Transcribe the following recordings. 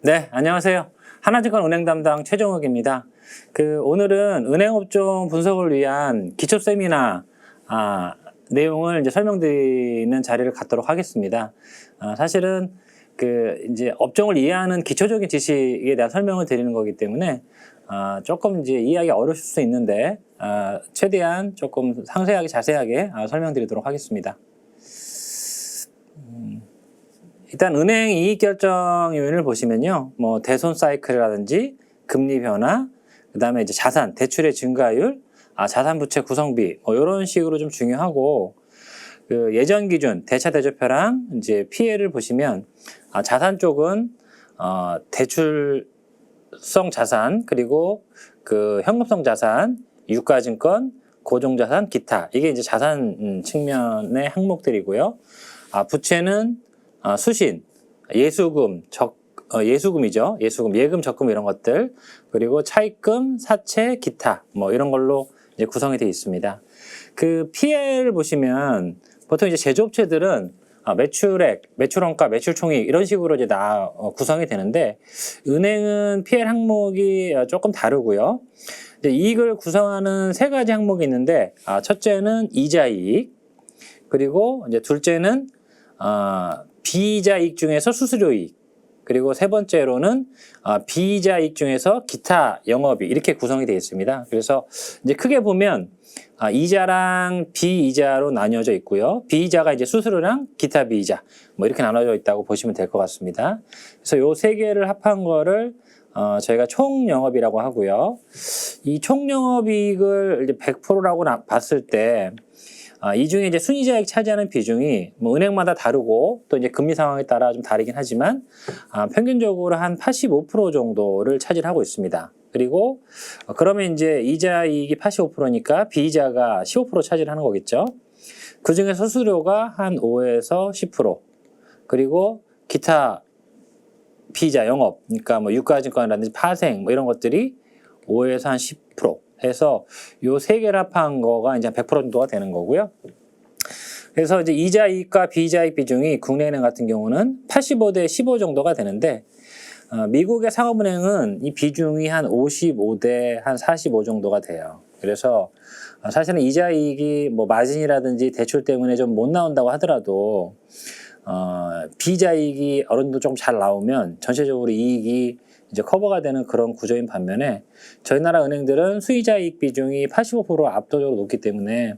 네, 안녕하세요. 하나증권 은행 담당 최정욱입니다. 오늘은 은행업종 분석을 위한 기초 세미나 내용을 이제 설명드리는 자리를 갖도록 하겠습니다. 사실은 이제 업종을 이해하는 기초적인 지식에 대한 설명을 드리는 거기 때문에 조금 이제 이해하기 어려우실 수 있는데 최대한 조금 상세하게 자세하게 설명드리도록 하겠습니다. 일단 은행 이익 결정 요인을 보시면요, 뭐 대손 사이클이라든지 금리 변화, 그다음에 이제 자산, 대출의 증가율, 자산 부채 구성비, 뭐 이런 식으로 좀 중요하고, 예전 기준 대차 대조표랑 이제 PL을 보시면 자산 쪽은 대출성 자산, 그리고 현금성 자산, 유가증권, 고정자산, 기타, 이게 이제 자산 측면의 항목들이고요. 부채는 수신, 예수금, 예수금이죠. 예금, 적금 이런 것들, 그리고 차입금, 사채, 기타, 뭐 이런 걸로 이제 구성이 되어 있습니다. PL을 보시면 보통 이제 제조업체들은 매출액, 매출원가, 매출총액 이런 식으로 이제 구성이 되는데, 은행은 PL 항목이 조금 다르고요. 이제 이익을 구성하는 세 가지 항목이 있는데, 첫째는 이자이익, 그리고 이제 둘째는 비이자이익 중에서 수수료이익, 그리고 세 번째로는 비이자이익 중에서 기타 영업이익, 이렇게 구성이 되어 있습니다. 그래서 이제 크게 보면 이자랑 비이자로 나뉘어져 있고요. 비이자가 이제 수수료랑 기타 비이자, 뭐 이렇게 나눠져 있다고 보시면 될 것 같습니다. 그래서 요 세 개를 합한 거를 저희가 총영업이라고 하고요. 이 총영업이익을 이제 100%라고 봤을 때 이 중에 이제 순이자익 차지하는 비중이 뭐 은행마다 다르고 또 이제 금리 상황에 따라 좀 다르긴 하지만 평균적으로 한 85% 정도를 차지하고 있습니다. 그리고 그러면 이제 이자이익이 85%니까 비이자가 15% 차지하는 거겠죠. 그 중에 수수료가 한 5에서 10%, 그리고 기타 비이자 영업, 그러니까 뭐 유가증권이라든지 파생 뭐 이런 것들이 5에서 한 10% 해서 요 세 개를 합한 거가 이제 100% 정도가 되는 거고요. 그래서 이제 이자이익과 비이자이익 비중이 국내은행 같은 경우는 85대 15 정도가 되는데, 미국의 상업은행은 이 비중이 한 55대 한 45 정도가 돼요. 그래서 사실은 이자이익이 뭐 마진이라든지 대출 때문에 좀 못 나온다고 하더라도 비이자이익이 어느 정도 좀 잘 나오면 전체적으로 이익이 이제 커버가 되는 그런 구조인 반면에, 저희 나라 은행들은 수익자이익 비중이 85% 압도적으로 높기 때문에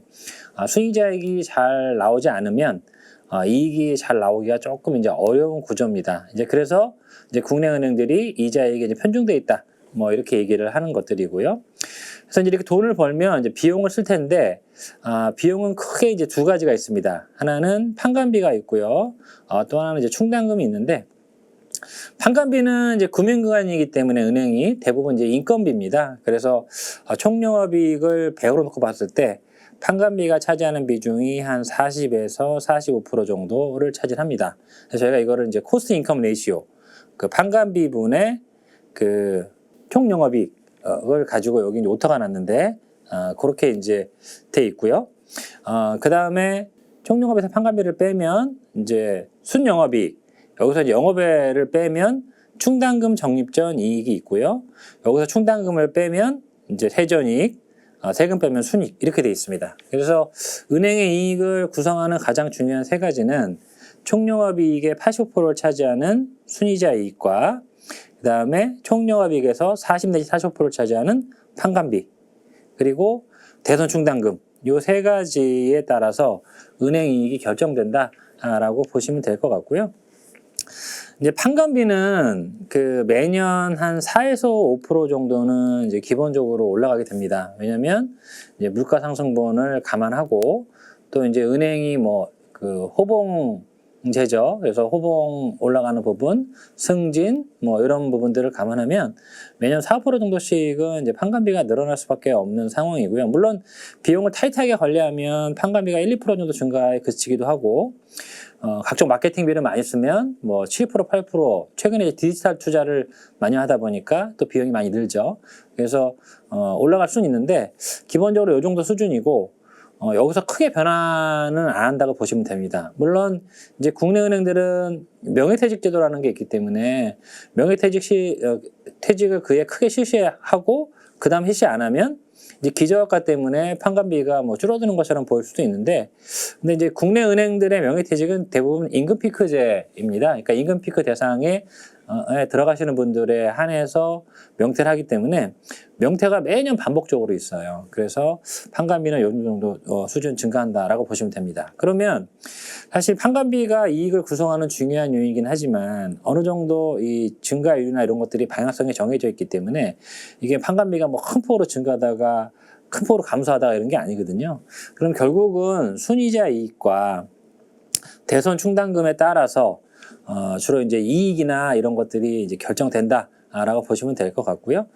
수익자이익이 잘 나오지 않으면 이익이 잘 나오기가 조금 이제 어려운 구조입니다. 이제 그래서 이제 국내 은행들이 이자이익이 이제 편중돼 있다, 뭐 이렇게 얘기를 하는 것들이고요. 그래서 이제 이렇게 돈을 벌면 이제 비용을 쓸 텐데, 비용은 크게 이제 두 가지가 있습니다. 하나는 판관비가 있고요. 또 하나는 이제 충당금이 있는데, 판관비는 이제 금융기관이기 때문에 은행이 대부분 이제 인건비입니다. 그래서 총영업이익을 100으로 놓고 봤을 때 판관비가 차지하는 비중이 한 40에서 45% 정도를 차지합니다. 그래서 저희가 이거를 이제 코스트 인컴 레이시오, 판관비분의 총영업이익을 가지고 여기 이제 오타가 났는데, 그렇게 이제 돼 있고요. 그 다음에 총영업에서 판관비를 빼면 이제 순영업이익, 여기서 이제 영업외를 빼면 충당금 적립전 이익이 있고요. 여기서 충당금을 빼면 이제 세전이익, 세금 빼면 순이익, 이렇게 되어 있습니다. 그래서 은행의 이익을 구성하는 가장 중요한 세 가지는 총영업이익의 85%를 차지하는 순이자 이익과, 그 다음에 총영업이익에서 40 내지 45%를 차지하는 판관비, 그리고 대손 충당금, 요 세 가지에 따라서 은행 이익이 결정된다라고 보시면 될 것 같고요. 이제 판관비는 매년 한 4에서 5% 정도는 이제 기본적으로 올라가게 됩니다. 왜냐면 이제 물가 상승분을 감안하고, 또 이제 은행이 호봉제죠. 그래서 호봉 올라가는 부분, 승진 뭐 이런 부분들을 감안하면 매년 4% 정도씩은 이제 판관비가 늘어날 수밖에 없는 상황이고요. 물론 비용을 타이트하게 관리하면 판관비가 1, 2% 정도 증가에 그치기도 하고, 각종 마케팅비를 많이 쓰면 뭐 7%, 8%, 최근에 디지털 투자를 많이 하다 보니까 또 비용이 많이 늘죠. 그래서 올라갈 수는 있는데 기본적으로 이 정도 수준이고, 여기서 크게 변화는 안 한다고 보시면 됩니다. 물론 이제 국내 은행들은 명예퇴직 제도라는 게 있기 때문에 명예퇴직 퇴직을 그에 크게 실시하고 그 다음 실시 안 하면 이제 기저효과 때문에 판관비가 뭐 줄어드는 것처럼 보일 수도 있는데, 근데 이제 국내 은행들의 명예퇴직은 대부분 임금 피크제입니다. 그러니까 임금 피크 대상에 들어가시는 분들에 한해서 명퇴를 하기 때문에 명퇴가 매년 반복적으로 있어요. 그래서 판관비는 요 정도 수준 증가한다라고 보시면 됩니다. 그러면 사실 판관비가 이익을 구성하는 중요한 요인이긴 하지만 어느 정도 이 증가율이나 이런 것들이 방향성이 정해져 있기 때문에 이게 판관비가 뭐 큰 폭으로 증가하다가 큰 폭으로 감소하다가 이런 게 아니거든요. 그럼 결국은 순이자 이익과 대손 충당금에 따라서 주로 이제 이익이나 이런 것들이 이제 결정된다라고 보시면 될 것 같고요.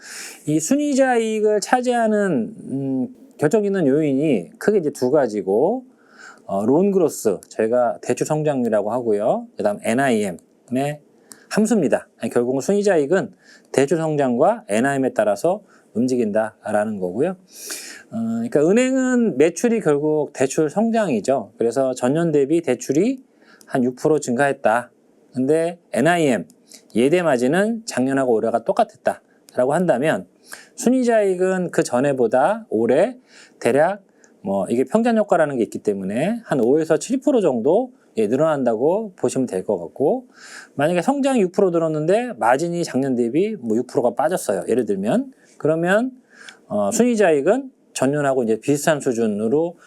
이 순이자 이익을 차지하는 결정 있는 요인이 크게 이제 두 가지고, 론 그로스, 저희가 대출 성장률이라고 하고요. 그다음 NIM의 함수입니다. 결국은 순이자 이익은 대출 성장과 NIM에 따라서 움직인다라는 거고요. 그러니까 은행은 매출이 결국 대출 성장이죠. 그래서 전년 대비 대출이 한 6% 증가했다. 근데 NIM, 예대 마진은 작년하고 올해가 똑같았다라고 한다면 순이자익은 그 전에보다 올해 대략 뭐 이게 평전 효과라는 게 있기 때문에 한 5에서 7% 정도 늘어난다고 보시면 될 것 같고, 만약에 성장이 6% 늘었는데 마진이 작년 대비 뭐 6%가 빠졌어요. 예를 들면 그러면 순이자익은 전년하고 이제 비슷한 수준으로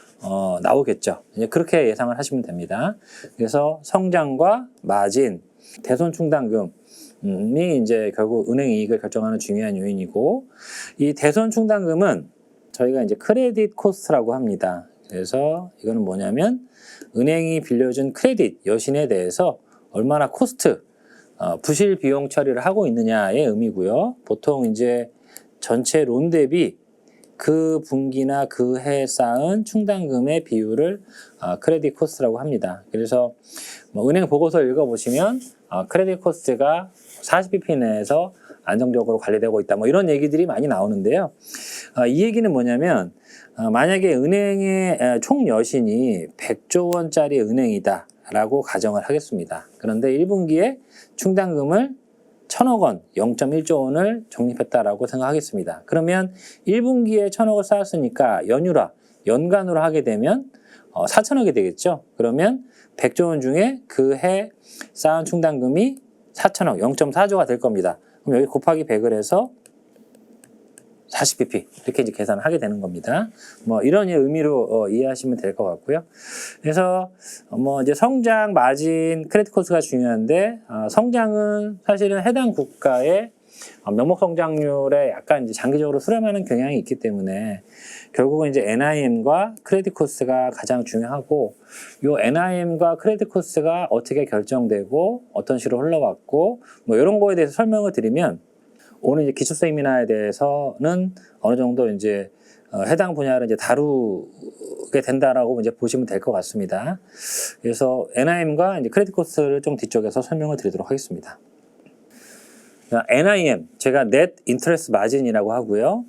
나오겠죠. 이제 그렇게 예상을 하시면 됩니다. 그래서 성장과 마진, 대손 충당금이 이제 결국 은행 이익을 결정하는 중요한 요인이고, 이 대손 충당금은 저희가 이제 크레딧 코스트라고 합니다. 그래서 이거는 뭐냐면 은행이 빌려준 크레딧 여신에 대해서 얼마나 코스트, 부실 비용 처리를 하고 있느냐의 의미고요. 보통 이제 전체 론 대비 그 분기나 그 해 쌓은 충당금의 비율을 크레딧 코스트라고 합니다. 그래서 뭐 은행 보고서 읽어보시면 크레딧 코스트가 40bp 내에서 안정적으로 관리되고 있다. 뭐 이런 얘기들이 많이 나오는데요. 이 얘기는 뭐냐면 만약에 은행의 총 여신이 100조 원짜리 은행이다 라고 가정을 하겠습니다. 그런데 1분기에 충당금을 1,000억 원, 0.1조 원을 적립했다라고 생각하겠습니다. 그러면 1분기에 1,000억을 쌓았으니까 연간으로 하게 되면 4,000억이 되겠죠. 그러면 100조 원 중에 그 해 쌓은 충당금이 4,000억, 0.4조가 될 겁니다. 그럼 여기 곱하기 100을 해서 40bp 이렇게 이제 계산을 하게 되는 겁니다. 뭐 이런 의미로 이해하시면 될 것 같고요. 그래서 뭐 이제 성장, 마진, 크레딧 코스트가 중요한데 성장은 사실은 해당 국가의 명목 성장률에 약간 이제 장기적으로 수렴하는 경향이 있기 때문에 결국은 이제 NIM과 크레딧 코스트가 가장 중요하고, 요 NIM과 크레딧 코스트가 어떻게 결정되고 어떤 식으로 흘러왔고 뭐 이런 거에 대해서 설명을 드리면, 오늘 이제 기초 세미나에 대해서는 어느 정도 이제 해당 분야를 이제 다루게 된다라고 이제 보시면 될 것 같습니다. 그래서 NIM과 이제 크레딧 코스트를 좀 뒤쪽에서 설명을 드리도록 하겠습니다. NIM, 제가 Net Interest Margin이라고 하고요.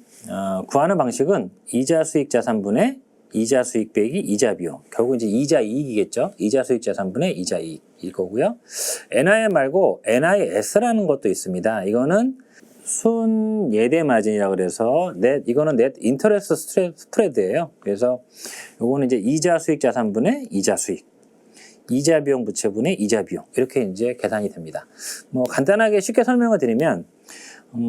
구하는 방식은 이자 수익 자산분의 이자 수익 빼기 이자 비용. 결국 이제 이자 이익이겠죠. 이자 수익 자산분의 이자 이익일 거고요. NIM 말고 NIS라는 것도 있습니다. 이거는 순 예대 마진이라고 그래서 이거는 net interest spread예요. 그래서 요거는 이제 이자 수익 자산분의 이자 수익, 이자 비용 부채분의 이자 비용, 이렇게 이제 계산이 됩니다. 뭐 간단하게 쉽게 설명을 드리면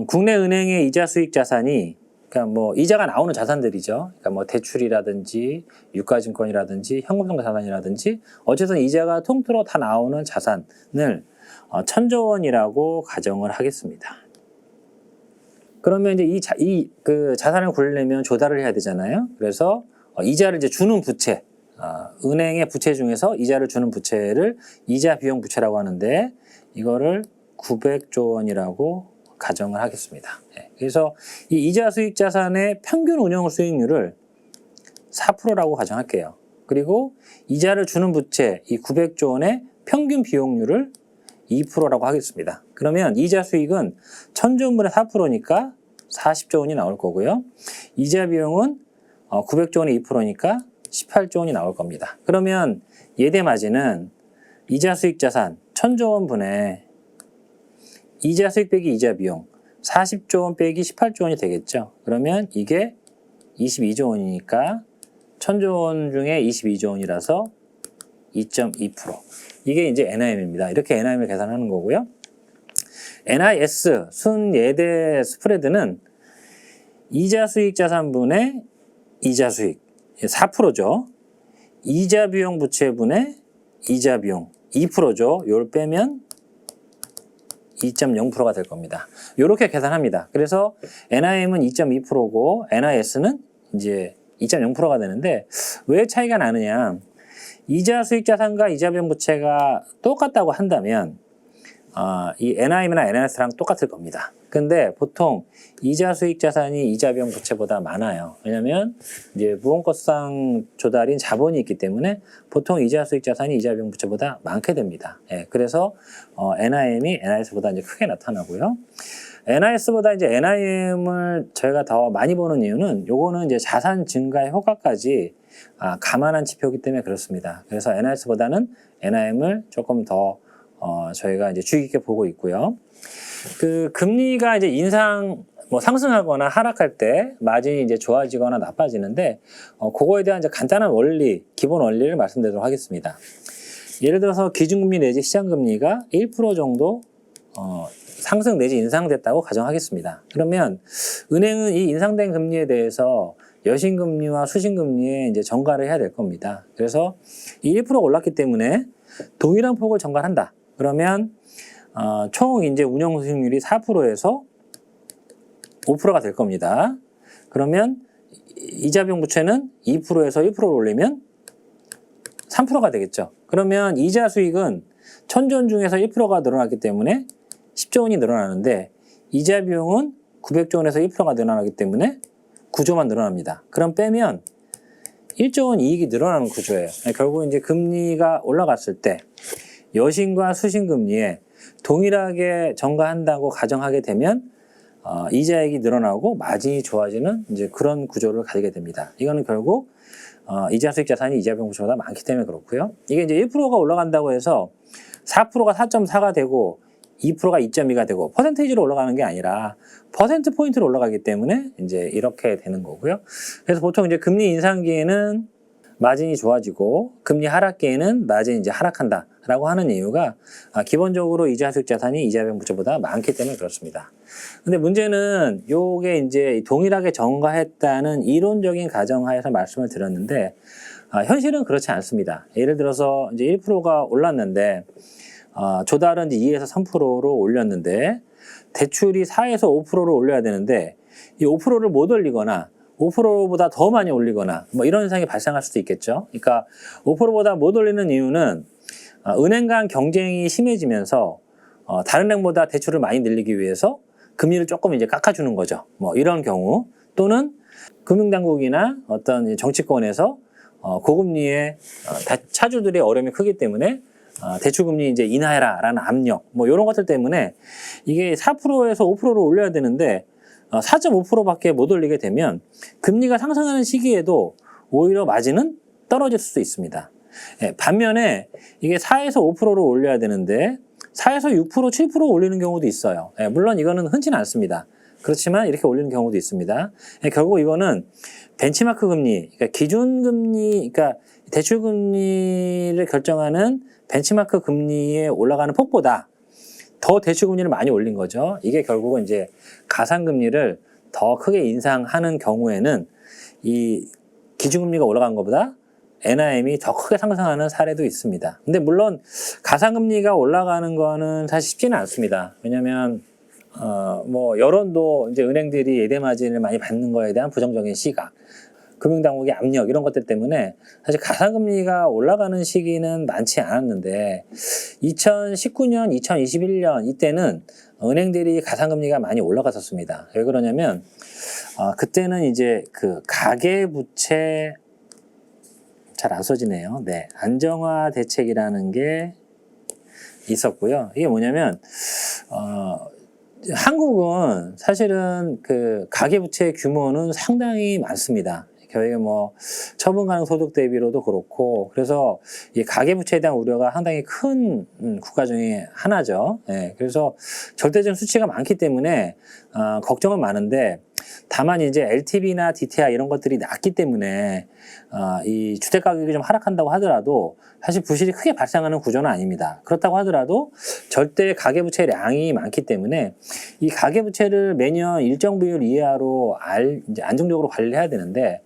국내 은행의 이자 수익 자산이, 그러니까 뭐 이자가 나오는 자산들이죠. 그러니까 뭐 대출이라든지 유가증권이라든지 현금성 자산이라든지 어쨌든 이자가 통틀어 다 나오는 자산을 1,000조 원이라고 가정을 하겠습니다. 그러면 이제 그 자산을 굴리려면 조달을 해야 되잖아요. 그래서 이자를 이제 주는 부채, 은행의 부채 중에서 이자를 주는 부채를 이자 비용 부채라고 하는데, 이거를 900조 원이라고 가정을 하겠습니다. 그래서 이 이자 수익 자산의 평균 운용 수익률을 4%라고 가정할게요. 그리고 이자를 주는 부채 이 900조 원의 평균 비용률을 2%라고 하겠습니다. 그러면 이자 수익은 1,000조 원분의 4%니까 40조 원이 나올 거고요. 이자 비용은 900조 원의 2%니까 18조 원이 나올 겁니다. 그러면 예대마진은 이자 수익 자산 1000조 원 분의 이자 수익 빼기 이자 비용 40조 원 빼기 18조 원이 되겠죠. 그러면 이게 22조 원이니까 1000조 원 중에 22조 원이라서 2.2%. 이게 이제 NIM입니다. 이렇게 NIM을 계산하는 거고요. NIS, 순예대 스프레드는 이자 수익 자산분의 이자 수익 4%죠. 이자 비용 부채분의 이자 비용 2%죠. 요걸 빼면 2.0%가 될 겁니다. 이렇게 계산합니다. 그래서 NIM은 2.2%고 NIS는 이제 2.0%가 되는데 왜 차이가 나느냐? 이자 수익 자산과 이자 비용 부채가 똑같다고 한다면 이 NIM이나 NIS랑 똑같을 겁니다. 근데 보통 이자 수익 자산이 이자 비용 부채보다 많아요. 왜냐하면 이제 무언가상 조달인 자본이 있기 때문에 보통 이자 수익 자산이 이자 비용 부채보다 많게 됩니다. 예, 그래서 NIM이 NIS보다 이제 크게 나타나고요. NIS보다 이제 NIM을 저희가 더 많이 보는 이유는 요거는 이제 자산 증가의 효과까지 감안한 지표이기 때문에 그렇습니다. 그래서 NIS보다는 NIM을 조금 더 저희가 이제 주의 깊게 보고 있고요. 그 금리가 이제 상승하거나 하락할 때 마진이 이제 좋아지거나 나빠지는데 그거에 대한 이제 간단한 원리, 기본 원리를 말씀드리도록 하겠습니다. 예를 들어서 기준금리 내지 시장금리가 1% 정도 상승 내지 인상됐다고 가정하겠습니다. 그러면 은행은 이 인상된 금리에 대해서 여신금리와 수신금리에 이제 전가를 해야 될 겁니다. 그래서 이 1%가 올랐기 때문에 동일한 폭을 전가한다. 그러면 총 이제 운영 수익률이 4%에서 5%가 될 겁니다. 그러면 이자 비용 부채는 2%에서 1%를 올리면 3%가 되겠죠. 그러면 이자 수익은 1000조 원 중에서 1%가 늘어났기 때문에 10조 원이 늘어나는데 이자 비용은 900조 원에서 1%가 늘어나기 때문에 9조만 늘어납니다. 그럼 빼면 1조 원 이익이 늘어나는 구조예요. 결국 이제 금리가 올라갔을 때 여신과 수신금리에 동일하게 전가한다고 가정하게 되면 이자액이 늘어나고 마진이 좋아지는 이제 그런 구조를 가지게 됩니다. 이거는 결국 이자 수익 자산이 이자 비용 부채보다 많기 때문에 그렇고요. 이게 이제 1%가 올라간다고 해서 4%가 4.4가 되고 2%가 2.2가 되고 퍼센테이지로 올라가는 게 아니라 퍼센트 포인트로 올라가기 때문에 이제 이렇게 되는 거고요. 그래서 보통 이제 금리 인상기에는 마진이 좋아지고 금리 하락기에는 마진이 이제 하락한다라고 하는 이유가 기본적으로 이자 수익 자산이 이자 비용 부채보다 많기 때문에 그렇습니다. 근데 문제는 요게 이제 동일하게 전가했다는 이론적인 가정하에서 말씀을 드렸는데 현실은 그렇지 않습니다. 예를 들어서 이제 1%가 올랐는데 조달은 이제 2에서 3%로 올렸는데 대출이 4에서 5%로 올려야 되는데 이 5%를 못 올리거나 5%보다 더 많이 올리거나 뭐 이런 현상이 발생할 수도 있겠죠. 그러니까 5%보다 못 올리는 이유는 은행 간 경쟁이 심해지면서 다른 은행보다 대출을 많이 늘리기 위해서 금리를 조금 이제 깎아주는 거죠. 뭐 이런 경우 또는 금융당국이나 어떤 정치권에서 고금리의 차주들의 어려움이 크기 때문에 대출금리 이제 인하해라라는 압력 뭐 이런 것들 때문에 이게 4%에서 5%를 올려야 되는데 4.5%밖에 못 올리게 되면 금리가 상승하는 시기에도 오히려 마진은 떨어질 수도 있습니다. 반면에 이게 4에서 5%로 올려야 되는데 4에서 6%, 7% 올리는 경우도 있어요. 물론 이거는 흔치는 않습니다. 그렇지만 이렇게 올리는 경우도 있습니다. 결국 이거는 벤치마크 금리, 그러니까 기준금리, 그러니까 대출금리를 결정하는 벤치마크 금리에 올라가는 폭보다 더 대출금리를 많이 올린 거죠. 이게 결국은 이제 가상금리를 더 크게 인상하는 경우에는 이 기준금리가 올라간 것보다 NIM이 더 크게 상승하는 사례도 있습니다. 근데 물론 가상금리가 올라가는 거는 사실 쉽지는 않습니다. 왜냐면 뭐 여론도 이제 은행들이 예대마진을 많이 받는 거에 대한 부정적인 시각, 금융당국의 압력 이런 것들 때문에 사실 가상금리가 올라가는 시기는 많지 않았는데 2019년, 2021년 이때는 은행들이 가상금리가 많이 올라갔었습니다. 왜 그러냐면 그때는 이제 그 가계부채 잘 안 써지네요. 네, 안정화 대책이라는 게 있었고요. 이게 뭐냐면 한국은 사실은 그 가계부채 규모는 상당히 많습니다. 저희가 뭐 처분 가능 소득 대비로도 그렇고, 그래서 이 가계부채에 대한 우려가 상당히 큰 국가 중에 하나죠. 예, 그래서 절대적 수치가 많기 때문에 걱정은 많은데, 다만 이제 LTV나 DTI 이런 것들이 낮기 때문에 이 주택 가격이 좀 하락한다고 하더라도 사실 부실이 크게 발생하는 구조는 아닙니다. 그렇다고 하더라도 절대 가계부채량이 많기 때문에 이 가계부채를 매년 일정 비율 이하로 이제 안정적으로 관리해야 되는데,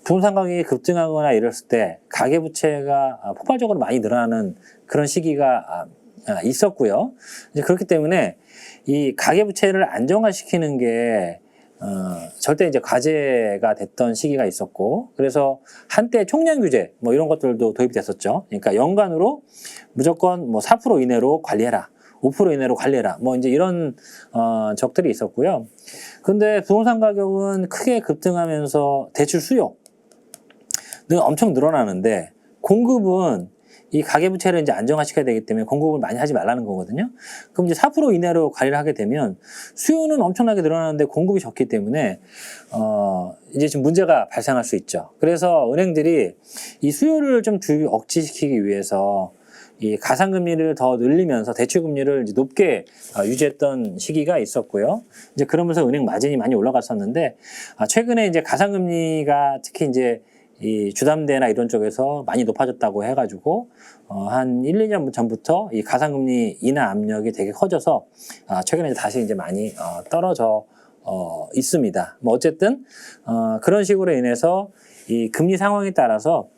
부동산 가격이 급등하거나 이랬을 때 가계부채가 폭발적으로 많이 늘어나는 그런 시기가 있었고요. 이제 그렇기 때문에 이 가계부채를 안정화시키는 게 절대 이제 과제가 됐던 시기가 있었고, 그래서 한때 총량 규제 뭐 이런 것들도 도입이 됐었죠. 그러니까 연간으로 무조건 뭐 4% 이내로 관리해라, 5% 이내로 관리해라, 뭐 이제 이런 적들이 있었고요. 근데 부동산 가격은 크게 급등하면서 대출 수요는 엄청 늘어나는데, 공급은 이 가계부채를 이제 안정화시켜야 되기 때문에 공급을 많이 하지 말라는 거거든요. 그럼 이제 4% 이내로 관리를 하게 되면 수요는 엄청나게 늘어나는데 공급이 적기 때문에 이제 지금 문제가 발생할 수 있죠. 그래서 은행들이 이 수요를 좀 억제시키기 위해서 이 가상금리를 더 늘리면서 대출금리를 이제 높게 유지했던 시기가 있었고요. 이제 그러면서 은행 마진이 많이 올라갔었는데, 최근에 이제 가상금리가 특히 이제 이 주담대나 이런 쪽에서 많이 높아졌다고 해가지고 한 1, 2년 전부터 이 가상금리 인하 압력이 되게 커져서 최근에 다시 이제 많이 떨어져 있습니다. 뭐 어쨌든 그런 식으로 인해서 이 금리 상황에 따라서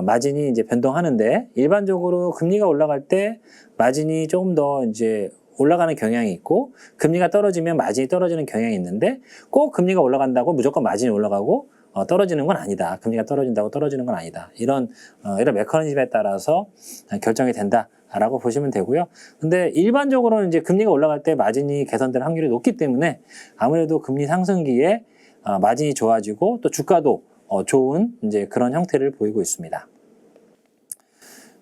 마진이 이제 변동하는데, 일반적으로 금리가 올라갈 때 마진이 조금 더 이제 올라가는 경향이 있고, 금리가 떨어지면 마진이 떨어지는 경향이 있는데, 꼭 금리가 올라간다고 무조건 마진이 올라가고 떨어지는 건 아니다. 금리가 떨어진다고 떨어지는 건 아니다. 이런 메커니즘에 따라서 결정이 된다라고 보시면 되고요. 근데 일반적으로는 이제 금리가 올라갈 때 마진이 개선될 확률이 높기 때문에 아무래도 금리 상승기에 마진이 좋아지고 또 주가도 좋은 이제 그런 형태를 보이고 있습니다.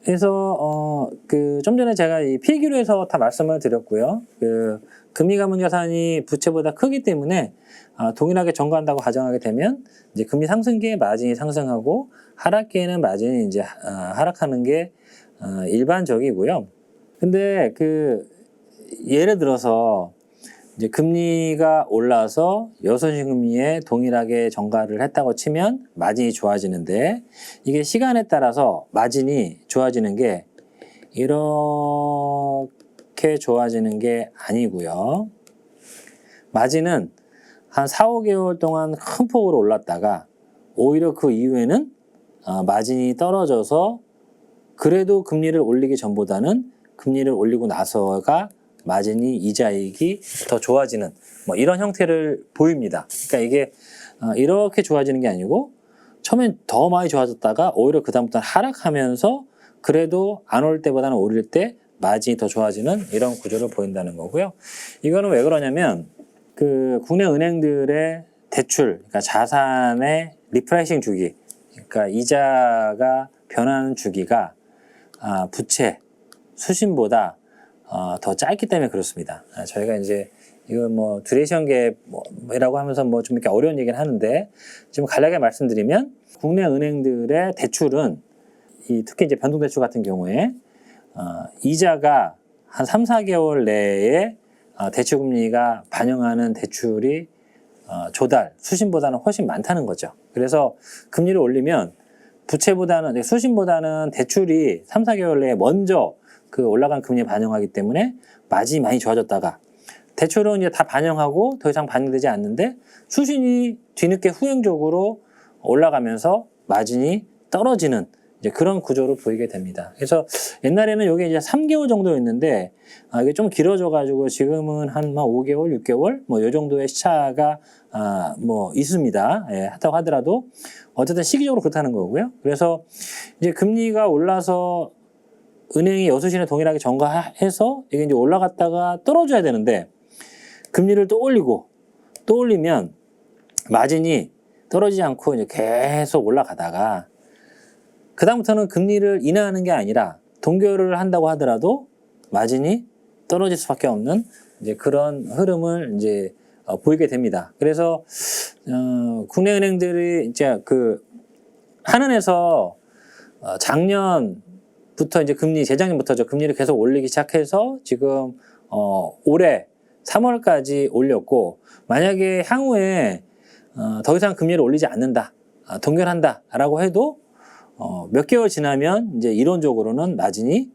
그래서 좀 전에 제가 이 필기류에서 다 말씀을 드렸고요. 금리 감면 자산이 부채보다 크기 때문에 동일하게 전거한다고 가정하게 되면 이제 금리 상승기에 마진이 상승하고 하락기에는 마진이 이제 하락하는 게 일반적이고요. 근데 예를 들어서 이제 금리가 올라서 여소신금리에 동일하게 전가를 했다고 치면 마진이 좋아지는데, 이게 시간에 따라서 마진이 좋아지는 게 이렇게 좋아지는 게 아니고요. 마진은 한 4, 5개월 동안 큰 폭으로 올랐다가 오히려 그 이후에는 마진이 떨어져서 그래도 금리를 올리기 전보다는 금리를 올리고 나서가 마진이 이자이익이 더 좋아지는 뭐 이런 형태를 보입니다. 그러니까 이게 이렇게 좋아지는 게 아니고 처음엔 더 많이 좋아졌다가 오히려 그다음부터는 하락하면서 그래도 안 올 때보다는 오를 때 마진이 더 좋아지는 이런 구조를 보인다는 거고요. 이거는 왜 그러냐면 국내 은행들의 대출, 그러니까 자산의 리프라이싱 주기, 그러니까 이자가 변하는 주기가 부채, 수신보다 더 짧기 때문에 그렇습니다. 저희가 이제 이거 뭐 듀레이션 갭이라고 하면서 뭐 좀 이렇게 어려운 얘기는 하는데, 지금 간략하게 말씀드리면 국내 은행들의 대출은 특히 이제 변동대출 같은 경우에 이자가 한 3, 4개월 내에 대출금리가 반영하는 대출이 조달, 수신보다는 훨씬 많다는 거죠. 그래서 금리를 올리면 부채보다는, 수신보다는 대출이 3, 4개월 내에 먼저 올라간 금리에 반영하기 때문에 마진이 많이 좋아졌다가, 대출은 이제 다 반영하고 더 이상 반영되지 않는데 수신이 뒤늦게 후행적으로 올라가면서 마진이 떨어지는 이제 그런 구조로 보이게 됩니다. 그래서 옛날에는 이게 이제 3개월 정도였는데 이게 좀 길어져가지고 지금은 한 5개월, 6개월 뭐 이 정도의 시차가 뭐 있습니다. 예, 하다고 하더라도 어쨌든 시기적으로 그렇다는 거고요. 그래서 이제 금리가 올라서 은행이 여수신에 동일하게 전가해서 이게 이제 올라갔다가 떨어져야 되는데, 금리를 또 올리고 또 올리면 마진이 떨어지지 않고 이제 계속 올라가다가 그다음부터는 금리를 인하하는 게 아니라 동결을 한다고 하더라도 마진이 떨어질 수밖에 없는 이제 그런 흐름을 이제 보이게 됩니다. 그래서 국내 은행들이 이제 그 한은에서 작년부터 이제 재작년부터죠. 금리를 계속 올리기 시작해서 지금 올해 3월까지 올렸고, 만약에 향후에 더 이상 금리를 올리지 않는다, 동결한다라고 해도 몇 개월 지나면 이제 이론적으로는 마진이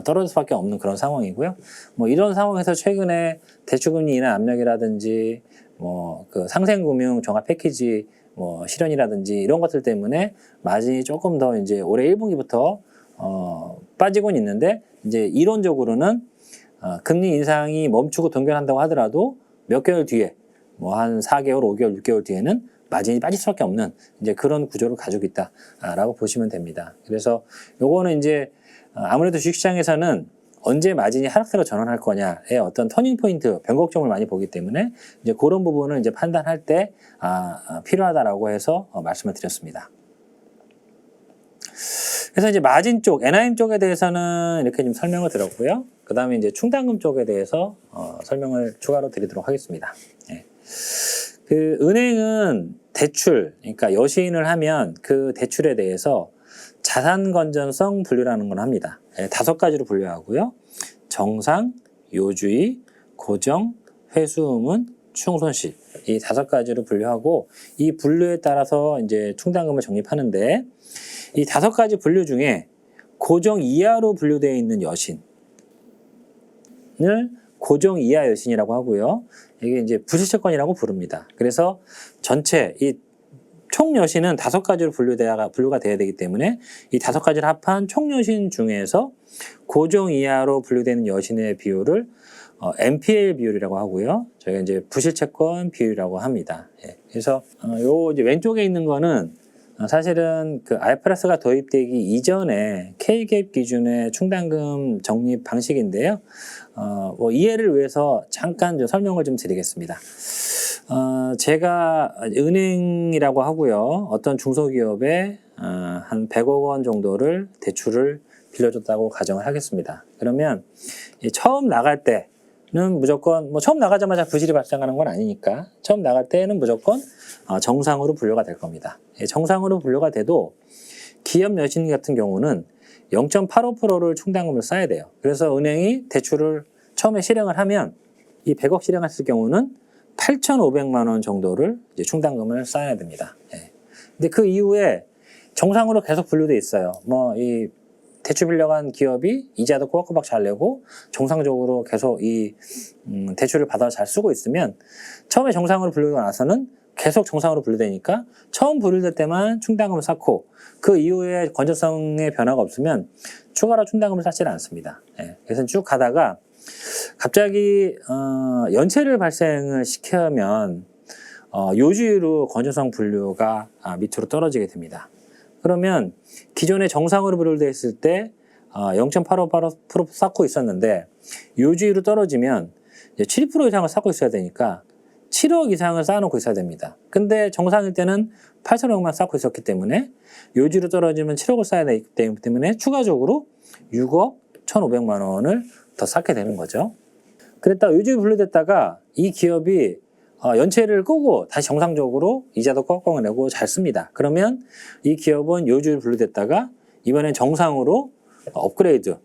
떨어질 수밖에 없는 그런 상황이고요. 뭐 이런 상황에서 최근에 대출금리 인하 압력이라든지 뭐 그 상생금융 종합 패키지 뭐 실현이라든지 이런 것들 때문에 마진이 조금 더 이제 올해 1분기부터 빠지곤 있는데, 이제 이론적으로는 금리 인상이 멈추고 동결한다고 하더라도 몇 개월 뒤에 뭐 한 4개월, 5개월, 6개월 뒤에는 마진이 빠질 수밖에 없는 이제 그런 구조를 가지고 있다라고 보시면 됩니다. 그래서 요거는 이제 아무래도 주식시장에서는 언제 마진이 하락세로 전환할 거냐의 어떤 터닝 포인트, 변곡점을 많이 보기 때문에 이제 그런 부분을 이제 판단할 때 필요하다라고 해서 말씀을 드렸습니다. 그래서 이제 마진 쪽, NIM 쪽에 대해서는 이렇게 좀 설명을 드렸고요. 그 다음에 이제 충당금 쪽에 대해서 설명을 추가로 드리도록 하겠습니다. 네. 그 은행은 대출, 그러니까 여시인을 하면 그 대출에 대해서 자산 건전성 분류라는 걸 합니다. 5가지로 분류하고요. 정상, 요주의, 고정, 회수음은, 충손실, 이 5가지로 분류하고, 이 분류에 따라서 이제 충당금을 적립하는데, 이 5가지 분류 중에 고정 이하로 분류되어 있는 여신을 고정 이하 여신이라고 하고요. 이게 이제 부실채권이라고 부릅니다. 그래서 전체 이 총 여신은 5가지로 분류가 돼야 되기 때문에 이 5가지를 합한 총 여신 중에서 고정 이하로 분류되는 여신의 비율을 NPL 비율이라고 하고요. 저희가 이제 부실채권 비율이라고 합니다. 예. 그래서 요 이제 왼쪽에 있는 거는 사실은 그 IFRS가 도입되기 이전에 K-GAAP 기준의 충당금 적립 방식인데요. 뭐 이해를 위해서 잠깐 좀 설명을 좀 드리겠습니다. 제가 은행이라고 하고요. 어떤 중소기업에 한 100억 원 정도를 대출을 빌려줬다고 가정을 하겠습니다. 그러면 처음 나갈 때는 무조건 뭐 처음 나가자마자 부실이 발생하는 건 아니니까 처음 나갈 때는 무조건 정상으로 분류가 될 겁니다. 정상으로 분류가 돼도 기업 여신 같은 경우는 0.85%를 충당금을 쌓아야 돼요. 그래서 은행이 대출을 처음에 실행을 하면 이 100억 실행했을 경우는 8,500만 원 정도를 이제 충당금을 쌓아야 됩니다. 예. 근데 그 이후에 정상으로 계속 분류돼 있어요. 뭐 이 대출 빌려간 기업이 이자도 꼬박꼬박 잘 내고 정상적으로 계속 이 대출을 받아 잘 쓰고 있으면 처음에 정상으로 분류가 나서는 계속 정상으로 분류되니까 처음 분류될 때만 충당금을 쌓고 그 이후에 건전성의 변화가 없으면 추가로 충당금을 쌓지는 않습니다. 예. 그래서 쭉 가다가 갑자기 연체를 발생을 시키면 요주의로 건전성 분류가 밑으로 떨어지게 됩니다. 그러면 기존에 정상으로 분류되어 있을 때 0.85% 쌓고 있었는데 요주의로 떨어지면 이제 7% 이상을 쌓고 있어야 되니까 7억 이상을 쌓아놓고 있어야 됩니다. 근데 정상일 때는 8천억만 쌓고 있었기 때문에 요주의로 떨어지면 7억을 쌓아야 되기 때문에 추가적으로 6억 1,500만 원을 더 쌓게 되는 거죠. 그랬다가 요주의 분류됐다가 이 기업이 연체를 끄고 다시 정상적으로 이자도 꽉꽉 내고 잘 씁니다. 그러면 이 기업은 요주의 분류됐다가 이번엔 정상으로 업그레이드,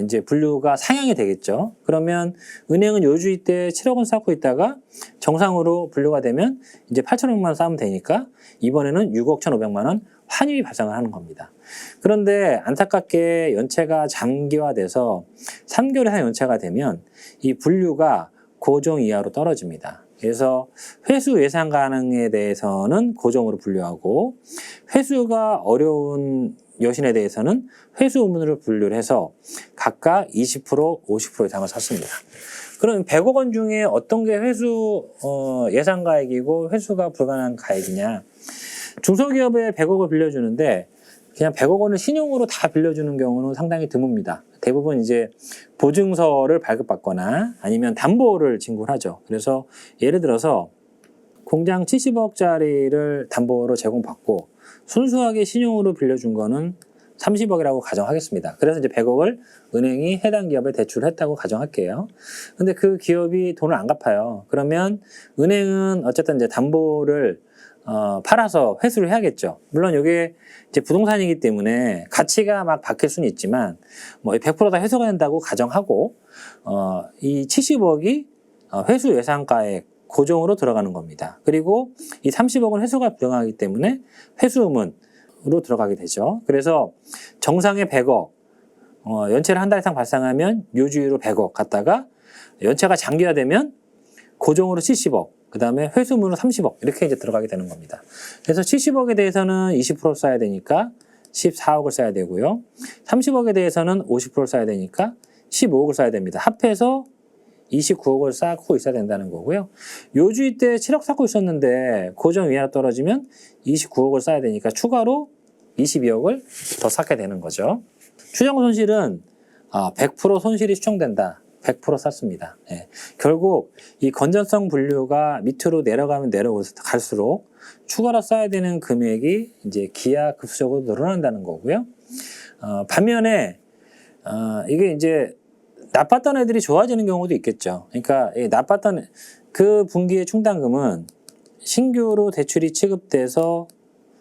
이제 분류가 상향이 되겠죠. 그러면 은행은 요주의 때 7억 원 쌓고 있다가 정상으로 분류가 되면 이제 8천억만 쌓으면 되니까 이번에는 6억 1,500만 원 환율이 발생을 하는 겁니다. 그런데 안타깝게 연체가 장기화돼서 3개월 이상 연체가 되면 이 분류가 고정 이하로 떨어집니다. 그래서 회수 예상 가능에 대해서는 고정으로 분류하고 회수가 어려운 여신에 대해서는 회수 의문으로 분류를 해서 각각 20%, 50% 이상을 샀습니다. 그럼 100억 원 중에 어떤 게 회수 예상 가액이고 회수가 불가능한 가액이냐? 중소기업에 100억을 빌려주는데 그냥 100억 원을 신용으로 다 빌려주는 경우는 상당히 드뭅니다. 대부분 이제 보증서를 발급받거나 아니면 담보를 진구를 하죠. 그래서 예를 들어서 공장 70억짜리를 담보로 제공받고 순수하게 신용으로 빌려준 거는 30억이라고 가정하겠습니다. 그래서 이제 100억을 은행이 해당 기업에 대출을 했다고 가정할게요. 근데 그 기업이 돈을 안 갚아요. 그러면 은행은 어쨌든 이제 담보를 팔아서 회수를 해야겠죠. 물론 이게 이제 부동산이기 때문에 가치가 막 바뀔 수는 있지만 뭐 100% 다 회수가 된다고 가정하고 이 70억이 회수 예상가액 고정으로 들어가는 겁니다. 그리고 이 30억은 회수가 불가능하기 때문에 회수음으로 들어가게 되죠. 그래서 정상의 100억, 연체를 한 달 이상 발생하면 요주의로 100억 갔다가 연체가 장기화되면 고정으로 70억, 그 다음에 회수문으로 30억 이렇게 이제 들어가게 되는 겁니다. 그래서 70억에 대해서는 20% 써야 되니까 14억을 써야 되고요. 30억에 대해서는 50% 써야 되니까 15억을 써야 됩니다. 합해서 29억을 쌓고 있어야 된다는 거고요. 요주의 때 7억 쌓고 있었는데 고정 위로 떨어지면 29억을 쌓아야 되니까 추가로 22억을 더 쌓게 되는 거죠. 추정 손실은 100% 손실이 추정된다. 100% 쌌습니다. 예. 결국 이 건전성 분류가 밑으로 내려가면 내려갈수록 추가로 써야 되는 금액이 이제 기하급수적으로 늘어난다는 거고요. 반면에 이게 이제 나빴던 애들이 좋아지는 경우도 있겠죠. 그러니까 나빴던 그 분기의 충당금은 신규로 대출이 취급돼서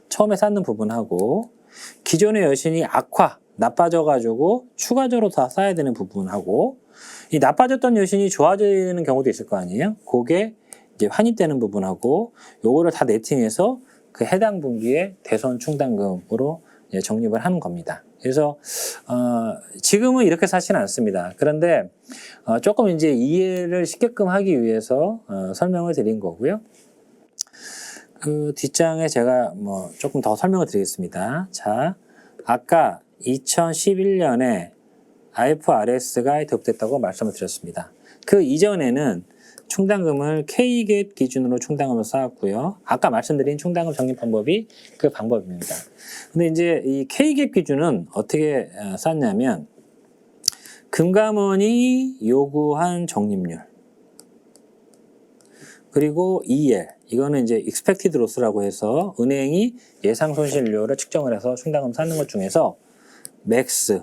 처음에 쌓는 부분하고 기존의 여신이 나빠져가지고 추가적으로 다 쌓아야 되는 부분하고 이 나빠졌던 여신이 좋아지는 경우도 있을 거 아니에요. 그게 이제 환입되는 부분하고 요거를 다 네팅해서 그 해당 분기의 대손 충당금으로 적립을 하는 겁니다. 그래서 지금은 이렇게 사지는 않습니다. 그런데 조금 이제 이해를 쉽게끔 하기 위해서 설명을 드린 거고요. 그 뒷장에 제가 뭐 조금 더 설명을 드리겠습니다. 자, 아까 2011년에 IFRS가 도입됐다고 말씀을 드렸습니다. 그 이전에는 충당금을 K갭 기준으로 충당금을 쌓았고요. 아까 말씀드린 충당금 적립 방법이 그 방법입니다. 근데 이제 이 K갭 기준은 어떻게 쌓냐면 금감원이 요구한 적립률 그리고 EL 이거는 이제 expected loss라고 해서 은행이 예상 손실료를 측정을 해서 충당금 쌓는 것 중에서 맥스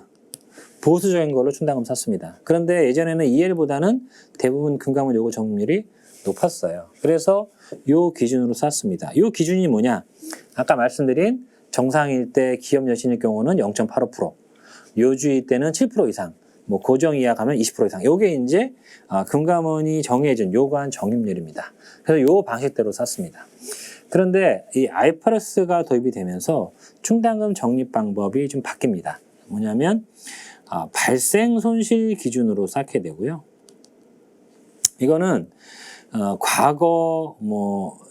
보수적인 걸로 충당금 샀습니다. 그런데 예전에는 EL보다는 대부분 금감원 요구 적립률이 높았어요. 그래서 요 기준으로 샀습니다. 요 기준이 뭐냐? 아까 말씀드린 정상일 때 기업 여신일 경우는 0.85%, 요주일 때는 7% 이상, 뭐 고정 이하 가면 20% 이상. 요게 이제 금감원이 정해준 요구한 적립률입니다. 그래서 요 방식대로 샀습니다. 그런데 이 IFRS가 도입이 되면서 충당금 적립 방법이 좀 바뀝니다. 뭐냐면 발생 손실 기준으로 쌓게 되고요. 이거는 과거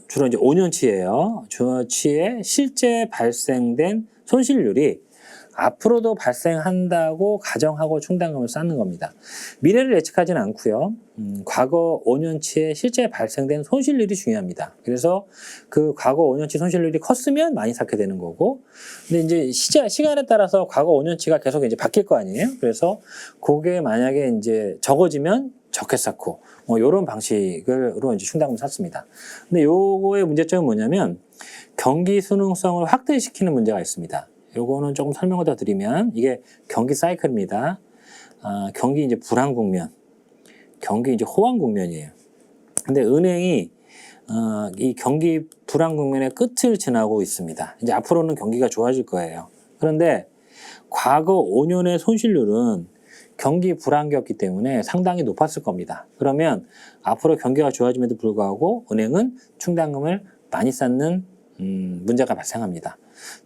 주로 이제 5년치예요. 5년치에 실제 발생된 손실률이 앞으로도 발생한다고 가정하고 충당금을 쌓는 겁니다. 미래를 예측하지는 않고요. 과거 5년치에 실제 발생된 손실률이 중요합니다. 그래서 그 과거 5년치 손실률이 컸으면 많이 쌓게 되는 거고, 근데 이제 시간에 따라서 과거 5년치가 계속 이제 바뀔 거 아니에요. 그래서 그게 만약에 이제 적어지면 적게 쌓고, 이런 방식으로 이제 충당금을 쌓습니다. 근데 요거의 문제점은 뭐냐면 경기 순응성을 확대시키는 문제가 있습니다. 요거는 조금 설명을 더 드리면 이게 경기 사이클입니다. 경기 이제 불황 국면, 경기 이제 호황 국면이에요. 근데 은행이 이 경기 불황 국면의 끝을 지나고 있습니다. 이제 앞으로는 경기가 좋아질 거예요. 그런데 과거 5년의 손실률은 경기 불황기였기 때문에 상당히 높았을 겁니다. 그러면 앞으로 경기가 좋아짐에도 불구하고 은행은 충당금을 많이 쌓는 문제가 발생합니다.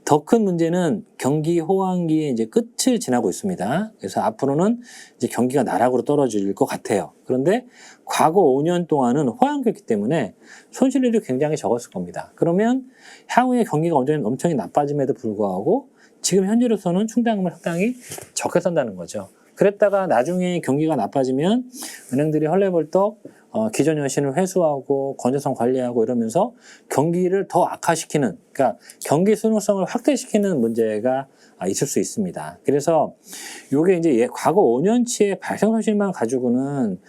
더 큰 문제는 경기 호황기의 이제 끝을 지나고 있습니다. 그래서 앞으로는 이제 경기가 나락으로 떨어질 것 같아요. 그런데 과거 5년 동안은 호황기였기 때문에 손실률이 굉장히 적었을 겁니다. 그러면 향후에 경기가 엄청 나빠짐에도 불구하고 지금 현재로서는 충당금을 상당히 적게 쓴다는 거죠. 그랬다가 나중에 경기가 나빠지면 은행들이 헐레벌떡 기존 여신을 회수하고 건전성 관리하고 이러면서 경기를 더 악화시키는, 그러니까 경기 순응성을 확대시키는 문제가 있을 수 있습니다. 그래서 이게 이제 과거 5년치의 발생 손실만 가지고는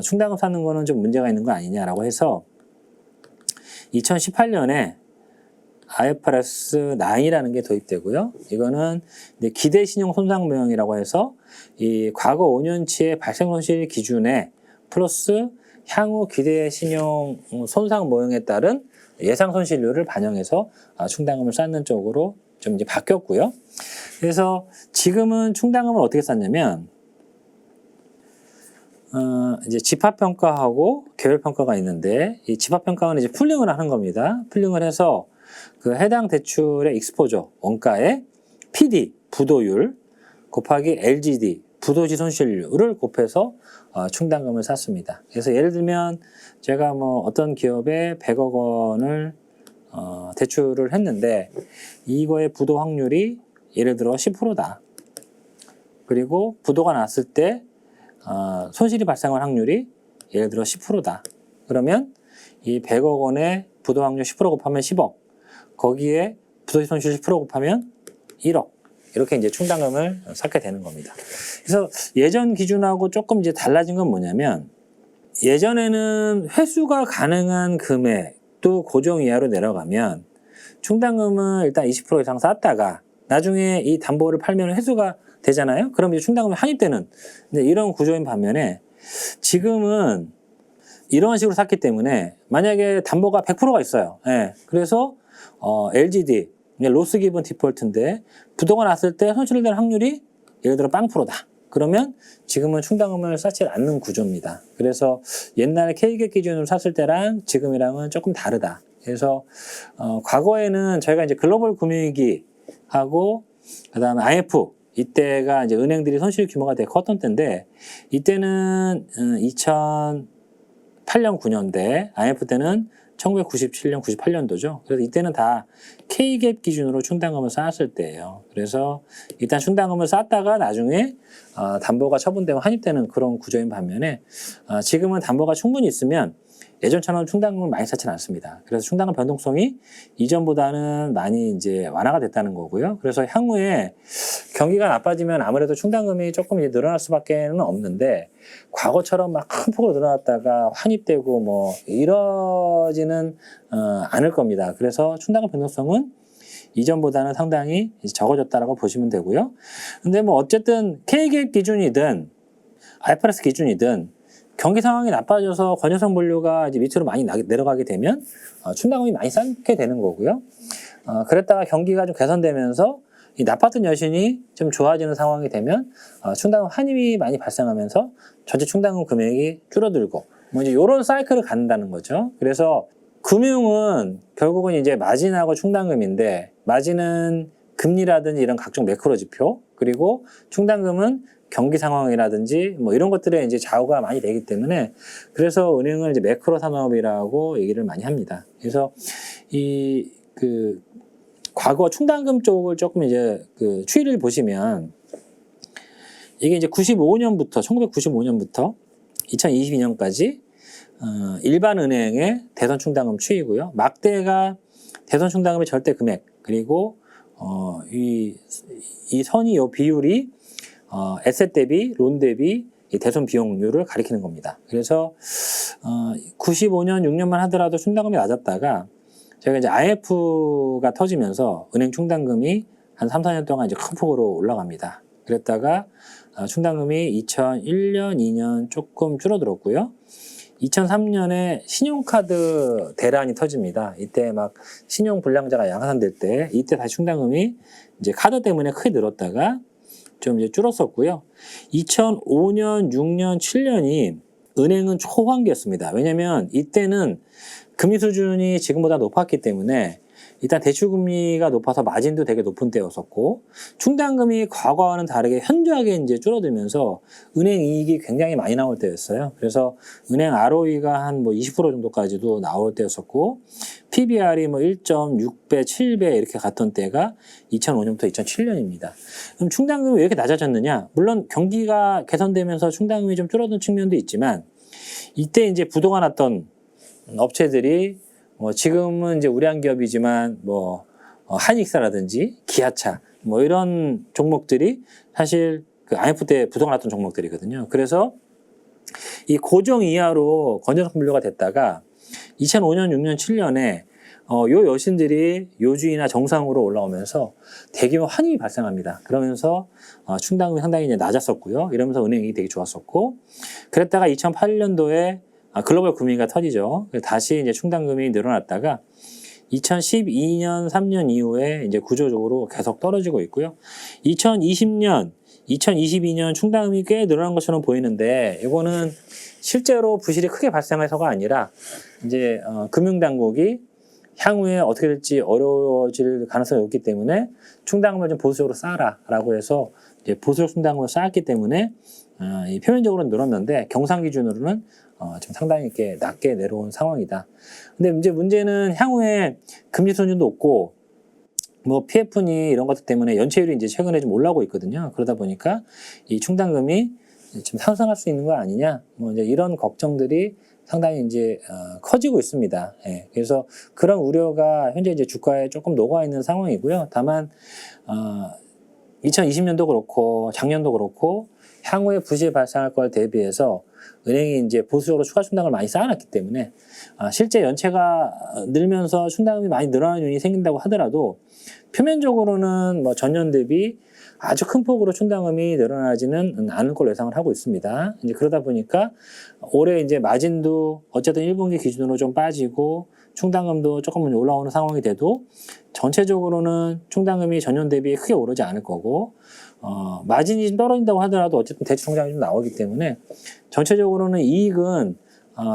충당금 쌓는 거는 좀 문제가 있는 거 아니냐라고 해서 2018년에 IFRS 9이라는 게 도입되고요. 이거는 이제 기대 신용 손상 모형이라고 해서 이 과거 5년치의 발생 손실 기준에 플러스 향후 기대 신용 손상 모형에 따른 예상 손실률을 반영해서 충당금을 쌓는 쪽으로 좀 이제 바뀌었고요. 그래서 지금은 충당금을 어떻게 쌓냐면 이제 집합평가하고 개별평가가 있는데 이 집합평가는 이제 풀링을 하는 겁니다. 풀링을 해서 그 해당 대출의 익스포저 원가의 PD 부도율 곱하기 LGD 부도지 손실률을 곱해서 충당금을 쌓습니다. 그래서 예를 들면 제가 뭐 어떤 기업에 100억 원을 대출을 했는데 이거의 부도 확률이 예를 들어 10%다. 그리고 부도가 났을 때 손실이 발생할 확률이 예를 들어 10%다. 그러면 이 100억 원의 부도 확률 10% 곱하면 10억. 거기에 부도지 손실 10% 곱하면 1억. 이렇게 이제 충당금을 쌓게 되는 겁니다. 그래서 예전 기준하고 조금 이제 달라진 건 뭐냐면 예전에는 회수가 가능한 금액도 고정 이하로 내려가면 충당금은 일단 20% 이상 쌓았다가 나중에 이 담보를 팔면 회수가 되잖아요. 그럼 이제 충당금이 환입되는 이런 구조인 반면에 지금은 이런 식으로 쌓기 때문에 만약에 담보가 100%가 있어요. 예. 그래서 LGD 로스 기븐 디폴트인데 부도가 났을 때 손실될 확률이 예를 들어 0%다. 그러면 지금은 충당금을 쌓지 않는 구조입니다. 그래서 옛날 K갭 기준으로 샀을 때랑 지금이랑은 조금 다르다. 그래서 과거에는 저희가 이제 글로벌 금융위기하고 그다음에 IMF 이때가 이제 은행들이 손실 규모가 되게 컸던 때인데 이때는 2008년 9년대 IMF 때는 1997년 98년도죠. 그래서 이때는 다 K갭 기준으로 충당금을 쌓았을 때예요. 그래서 일단 충당금을 쌓다가 나중에 담보가 처분되면 환입되는 그런 구조인 반면에 지금은 담보가 충분히 있으면 예전처럼 충당금을 많이 쌓지는 않습니다. 그래서 충당금 변동성이 이전보다는 많이 이제 완화가 됐다는 거고요. 그래서 향후에 경기가 나빠지면 아무래도 충당금이 조금 이제 늘어날 수밖에는 없는데 과거처럼 막 큰 폭으로 늘어났다가 환입되고 뭐 이러지는 않을 겁니다. 그래서 충당금 변동성은 이전보다는 상당히 적어졌다라고 보시면 되고요. 근데 뭐 어쨌든 K갭 기준이든 IFRS 기준이든 경기 상황이 나빠져서 건전성 분류가 이제 밑으로 많이 내려가게 되면 충당금이 많이 쌓게 되는 거고요. 그랬다가 경기가 좀 개선되면서 이 나빴던 여신이 좀 좋아지는 상황이 되면 충당금 환입이 많이 발생하면서 전체 충당금 금액이 줄어들고 뭐 이제 이런 사이클을 갖는다는 거죠. 그래서 금융은 결국은 이제 마진하고 충당금인데 마진은 금리라든지 이런 각종 매크로 지표 그리고 충당금은 경기 상황이라든지 뭐 이런 것들에 이제 좌우가 많이 되기 때문에 그래서 은행을 이제 매크로 산업이라고 얘기를 많이 합니다. 그래서 그 과거 충당금 쪽을 조금 이제 그 추이를 보시면 이게 이제 1995년부터 2022년까지 일반 은행의 대손 충당금 추이고요. 막대가 대손 충당금의 절대 금액 그리고 이 선이 요 비율이 에셋 대비, 론 대비 대손 비용률을 가리키는 겁니다. 그래서 95년, 6년만 하더라도 충당금이 낮았다가 저희가 이제 IMF가 터지면서 은행 충당금이 한 3, 4년 동안 이제 큰 폭으로 올라갑니다. 그랬다가 충당금이 2001년, 2년 조금 줄어들었고요. 2003년에 신용카드 대란이 터집니다. 이때 막 신용 불량자가 양산될 때 이때 다시 충당금이 이제 카드 때문에 크게 늘었다가 좀 이제 줄었었고요. 2005년, 6년, 7년이 은행은 초황기였습니다. 왜냐하면 이때는 금리 수준이 지금보다 높았기 때문에 일단 대출금리가 높아서 마진도 되게 높은 때였었고 충당금이 과거와는 다르게 현저하게 이제 줄어들면서 은행 이익이 굉장히 많이 나올 때였어요. 그래서 은행 ROE가 한 뭐 20% 정도까지도 나올 때였었고 PBR이 뭐 1.6배, 7배 이렇게 갔던 때가 2005년부터 2007년입니다. 그럼 충당금이 왜 이렇게 낮아졌느냐? 물론 경기가 개선되면서 충당금이 좀 줄어든 측면도 있지만 이때 이제 부도가 났던 업체들이 뭐 지금은 이제 우량 기업이지만 뭐 한익사라든지 기아차 뭐 이런 종목들이 사실 그 IMF 때 부도가 났던 종목들이거든요. 그래서 이 고정 이하로 건전성 분류가 됐다가 2005년, 6년, 7년에 요 여신들이 요주이나 정상으로 올라오면서 대규모 환입이 발생합니다. 그러면서 충당금이 상당히 이제 낮았었고요. 이러면서 은행이 되게 좋았었고, 그랬다가 2008년도에 글로벌 금융위기가 터지죠. 다시 이제 충당금이 늘어났다가 2012년, 3년 이후에 이제 구조적으로 계속 떨어지고 있고요. 2020년, 2022년 충당금이 꽤 늘어난 것처럼 보이는데, 이거는 실제로 부실이 크게 발생해서가 아니라 이제 금융당국이 향후에 어떻게 될지 어려워질 가능성이 없기 때문에 충당금을 좀 보수적으로 쌓아라라고 해서 이제 보수적 충당금을 쌓았기 때문에 이 표면적으로는 늘었는데 경상 기준으로는 좀 상당히 이렇게 낮게 내려온 상황이다. 근데 이제 문제는 향후에 금리 수준도 높고 뭐 PF니 이런 것들 때문에 연체율이 이제 최근에 좀 올라오고 있거든요. 그러다 보니까 이 충당금이 좀 상승할 수 있는 거 아니냐, 뭐 이제 이런 걱정들이 상당히 이제 커지고 있습니다. 예, 그래서 그런 우려가 현재 이제 주가에 조금 녹아 있는 상황이고요. 다만 2020년도 그렇고 작년도 그렇고 향후에 부실 발생할 걸 대비해서 은행이 이제 보수적으로 추가 충당을 많이 쌓아놨기 때문에 실제 연체가 늘면서 충당금이 많이 늘어나는 요인이 생긴다고 하더라도 표면적으로는 뭐 전년 대비 아주 큰 폭으로 충당금이 늘어나지는 않을 걸로 예상을 하고 있습니다. 이제 그러다 보니까 올해 이제 마진도 어쨌든 1분기 기준으로 좀 빠지고 충당금도 조금 올라오는 상황이 돼도 전체적으로는 충당금이 전년 대비 크게 오르지 않을 거고, 마진이 좀 떨어진다고 하더라도 어쨌든 대출 성장이 좀 나오기 때문에 전체적으로는 이익은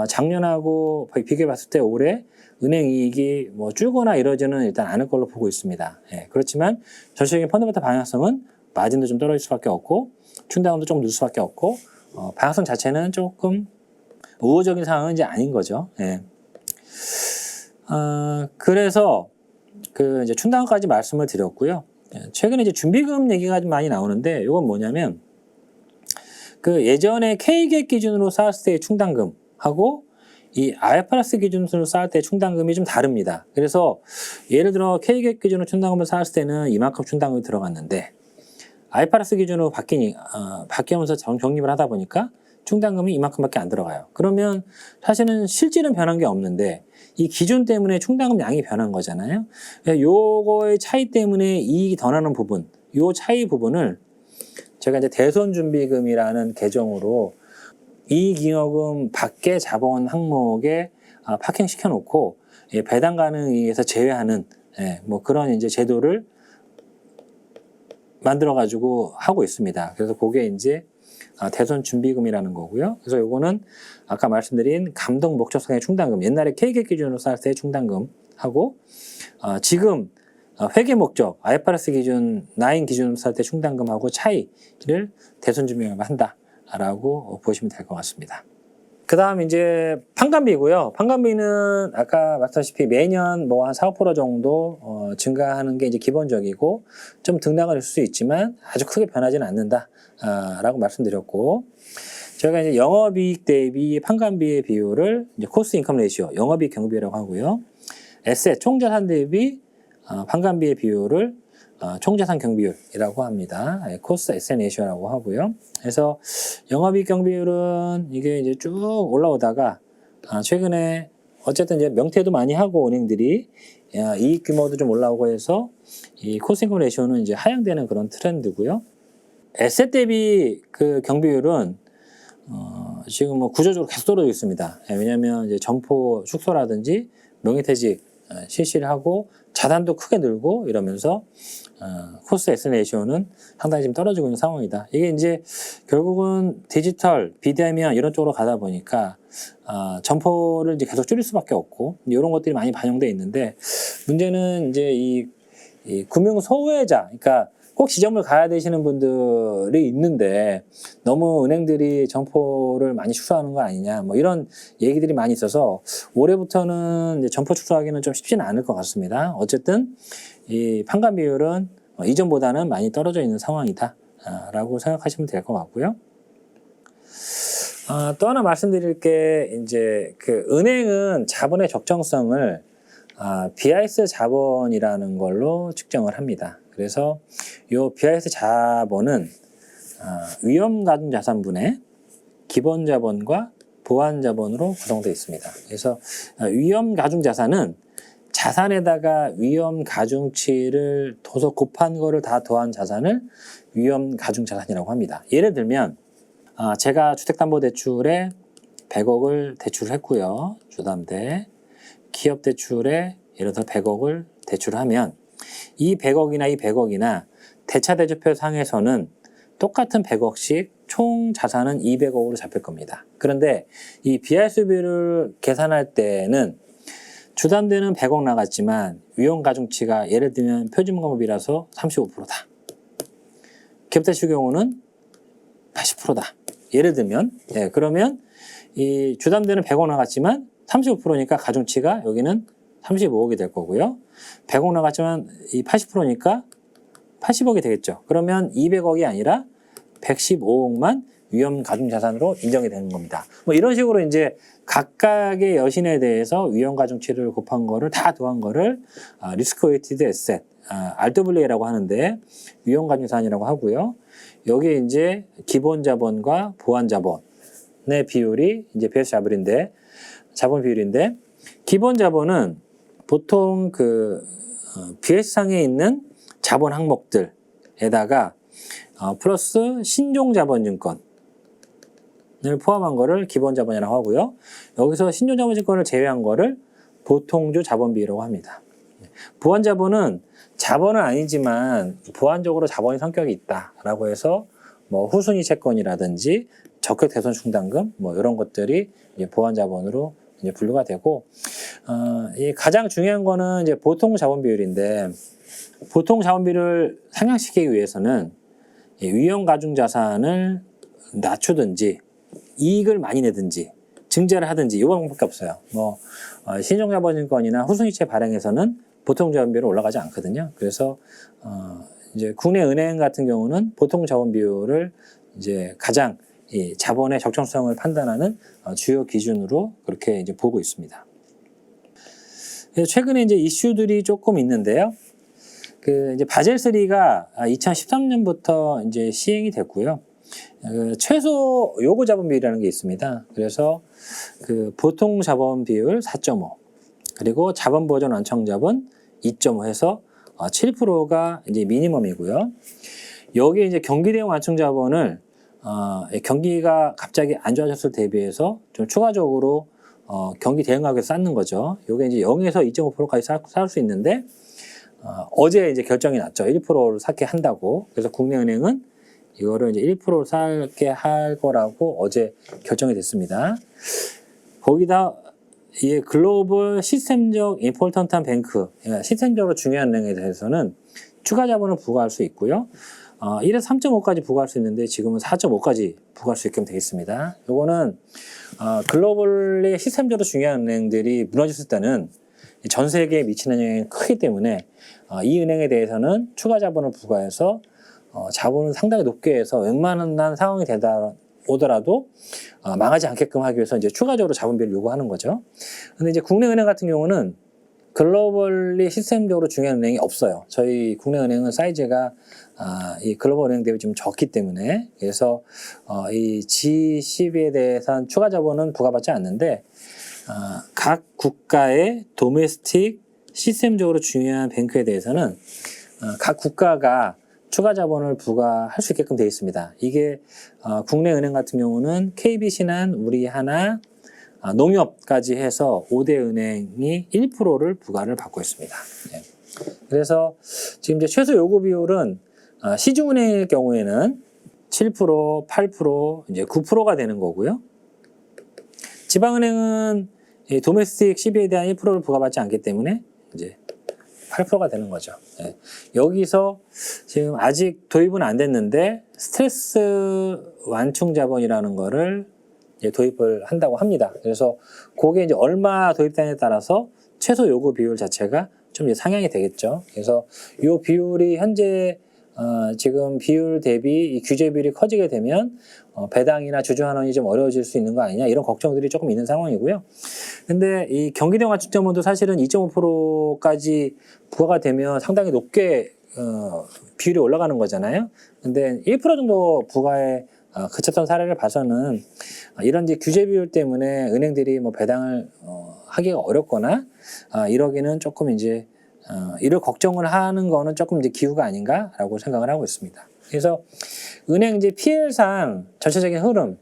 작년하고 비교해 봤을 때 올해 은행 이익이 뭐 줄거나 이러지는 일단 않을 걸로 보고 있습니다. 예, 그렇지만 전체적인 펀더멘털 방향성은 마진도 좀 떨어질 수밖에 없고 충당금도 조금 늘 수밖에 없고 방향성 자체는 조금 우호적인 상황은 이제 아닌 거죠. 예. 그래서 그 이제 충당금까지 말씀을 드렸고요. 최근에 이제 준비금 얘기가 좀 많이 나오는데 이건 뭐냐면 그 예전에 K계획 기준으로 쌓았을 때의 충당금하고 이 IFRS 기준으로 쌓을 때 충당금이 좀 다릅니다. 그래서 예를 들어 K계획 기준으로 충당금을 쌓았을 때는 이만큼 충당금이 들어갔는데 IFRS 기준으로 바뀌면서 적립을 하다 보니까 충당금이 이만큼밖에 안 들어가요. 그러면 사실은 실질은 변한 게 없는데 이 기준 때문에 충당금 양이 변한 거잖아요. 요거의 차이 때문에 이익이 더 나는 부분, 요 차이 부분을 제가 이제 대손준비금이라는 계정으로 이익잉여금 밖에 자본 항목에 파킹시켜 놓고 배당 가능에 의해서 제외하는 뭐 그런 이제 제도를 만들어 가지고 하고 있습니다. 그래서 그게 이제 대손준비금이라는 거고요. 그래서 요거는 아까 말씀드린 감독 목적성의 충당금, 옛날에 K계획 기준으로 쌓을 때의 충당금하고 지금 회계 목적 IFRS 기준 9 기준으로 쌓을 때 충당금하고 차이를 대손준비금을 한다라고 보시면 될 것 같습니다. 그 다음 이제 판관비고요. 판관비는 아까 말씀하셨다시피 매년 뭐 한 4, 5% 정도 증가하는 게 이제 기본적이고 좀 등락을 할 수 있지만 아주 크게 변하지는 않는다 라고 말씀드렸고, 저희가 이제 영업이익 대비 판관비의 비율을 이제 코스트 인컴 레이시오, 영업이익 경비라고 하고요. 에셋 총자산 대비 판관비의 비율을 총자산 경비율이라고 합니다. 코스트 에셋 레이시오라고 하고요. 그래서 영업이익 경비율은 이게 이제 쭉 올라오다가 최근에 어쨌든 이제 명태도 많이 하고 은행들이 이익 규모도 좀 올라오고 해서 이 코스트 인컴 레이시오는 이제 하향되는 그런 트렌드고요. 에셋 대비 그 경비율은 지금 뭐 구조적으로 계속 떨어지고 있습니다. 왜냐하면 이제 점포 축소라든지 명예퇴직 실시를 하고 자산도 크게 늘고 이러면서 코스트 에셋 레이시오는 상당히 지금 떨어지고 있는 상황이다. 이게 이제 결국은 디지털, 비대면 이런 쪽으로 가다 보니까 점포를 이제 계속 줄일 수밖에 없고 이런 것들이 많이 반영돼 있는데, 문제는 이제 이 금융 소외자, 그러니까 꼭 지점을 가야 되시는 분들이 있는데 너무 은행들이 점포를 많이 축소하는 거 아니냐, 뭐 이런 얘기들이 많이 있어서 올해부터는 이제 점포 축소하기는 좀 쉽지는 않을 것 같습니다. 어쨌든 이 판관 비율은 이전보다는 많이 떨어져 있는 상황이다 라고 생각하시면 될 것 같고요. 또 하나 말씀드릴 게 이제 그 은행은 자본의 적정성을 BIS 자본이라는 걸로 측정을 합니다. 그래서 이 BIS 자본은 위험가중자산분의 기본자본과 보완자본으로 구성되어 있습니다. 그래서 위험가중자산은 자산에다가 위험 가중치를 둬서 곱한 거를 다 더한 자산을 위험 가중 자산이라고 합니다. 예를 들면 제가 주택담보대출에 100억을 대출했고요. 주담대 기업대출에 예를 들어 100억을 대출하면 이 100억이나 대차대조표 상에서는 똑같은 100억씩 총 자산은 200억으로 잡힐 겁니다. 그런데 이 비할수비를 계산할 때는 주담대는 100억 나갔지만 위험 가중치가 예를 들면 표준금액이라서 35%다. 기업대출 경우는 80%다. 예를 들면 그러면 이 주담대는 100억 나갔지만 35%니까 가중치가 여기는 35억이 될 거고요. 100억 나갔지만 이 80%니까 80억이 되겠죠. 그러면 200억이 아니라 115억만 위험 가중 자산으로 인정이 되는 겁니다. 뭐 이런 식으로 이제 각각의 여신에 대해서 위험 가중치를 곱한 거를 다 더한 거를 리스크 웨이티드 에셋 RWA라고 하는데 위험 가중 자산이라고 하고요. 여기에 이제 기본 자본과 보완 자본의 비율이 이제 BS 자본 비율인데 기본 자본은 보통 그 BS상에 있는 자본 항목들에다가 플러스 신종자본증권을 포함한 거를 기본 자본이라고 하고요. 여기서 신종자본증권을 제외한 거를 보통주 자본비라고 합니다. 보완 자본은 자본은 아니지만 보완적으로 자본의 성격이 있다라고 해서 뭐 후순위 채권이라든지 적격 대손 충당금 뭐 이런 것들이 이제 보완 자본으로 이제 분류가 되고 이 가장 중요한 거는 이제 보통 자본 비율인데 보통 자본 비율을 상향시키기 위해서는 위험 가중 자산을 낮추든지 이익을 많이 내든지 증자를 하든지 이 방법밖에 없어요. 뭐 신종자본증권이나 후순위채 발행에서는 보통 자본 비율은 올라가지 않거든요. 그래서 이제 국내 은행 같은 경우는 보통 자본 비율을 이제 가장 이 자본의 적정성을 판단하는 주요 기준으로 그렇게 이제 보고 있습니다. 그래서 최근에 이제 이슈들이 조금 있는데요. 그 이제 바젤 3가 2013년부터 이제 시행이 됐고요. 그 최소 요구 자본 비율이라는 게 있습니다. 그래서 그 보통 자본 비율 4.5 그리고 자본 보전 완청 자본 2.5 해서 7%가 이제 미니멈이고요. 여기에 이제 경기 대응 완청 자본을 경기가 갑자기 안 좋아졌을 대비해서 좀 추가적으로 경기 대응하기 위해서 쌓는 거죠. 이게 이제 0에서 2.5%까지 쌓을 수 있는데 어제 이제 결정이 났죠. 1%를 쌓게 한다고. 그래서 국내은행은 이거를 이제 1%를 쌓게 할 거라고 어제 결정이 됐습니다. 거기다 이 글로벌 시스템적 임포턴트한 뱅크, 그러니까 시스템적으로 중요한 은행에 대해서는 추가 자본을 부과할 수 있고요. 1에서 3.5까지 부과할 수 있는데 지금은 4.5까지 부과할 수 있게 되어 있습니다. 이거는 글로벌리 시스템적으로 중요한 은행들이 무너졌을 때는 전 세계에 미치는 영향이 크기 때문에 이 은행에 대해서는 추가 자본을 부과해서 자본을 상당히 높게 해서 웬만한 상황이 오더라도 망하지 않게끔 하기 위해서 이제 추가적으로 자본비를 요구하는 거죠. 근데 이제 국내 은행 같은 경우는 글로벌리 시스템적으로 중요한 은행이 없어요. 저희 국내 은행은 사이즈가 이 글로벌 은행 대비 좀 적기 때문에 그래서 이 G12에 대해서는 추가 자본은 부과받지 않는데 각 국가의 도메스틱 시스템적으로 중요한 뱅크에 대해서는 각 국가가 추가 자본을 부과할 수 있게끔 되어 있습니다. 이게 국내 은행 같은 경우는 KB신한, 우리하나, 농협까지 해서 5대 은행이 1%를 부과를 받고 있습니다. 네. 그래서 지금 이제 최소 요구 비율은 시중은행의 경우에는 7%, 8%, 이제 9%가 되는 거고요. 지방은행은 도메스틱 CB에 대한 1%를 부과받지 않기 때문에 이제 8%가 되는 거죠. 네. 여기서 지금 아직 도입은 안 됐는데 스트레스 완충 자본이라는 거를 이제 도입을 한다고 합니다. 그래서 그게 이제 얼마 도입되냐에 따라서 최소 요구 비율 자체가 좀 이제 상향이 되겠죠. 그래서 이 비율이 현재 지금 비율 대비 이 규제 비율이 커지게 되면 배당이나 주주 환원이 좀 어려워질 수 있는 거 아니냐 이런 걱정들이 조금 있는 상황이고요. 근데 이 경기대응 완충 자본도 사실은 2.5%까지 부과가 되면 상당히 높게 비율이 올라가는 거잖아요. 근데 1% 정도 부과에 그쳤던 사례를 봐서는 이런 이제 규제 비율 때문에 은행들이 뭐 배당을 하기가 어렵거나 이러기는 조금 이제 이를 걱정을 하는 거는 조금 이제 기우가 아닌가라고 생각을 하고 있습니다. 그래서 은행 이제 PL상 전체적인 흐름,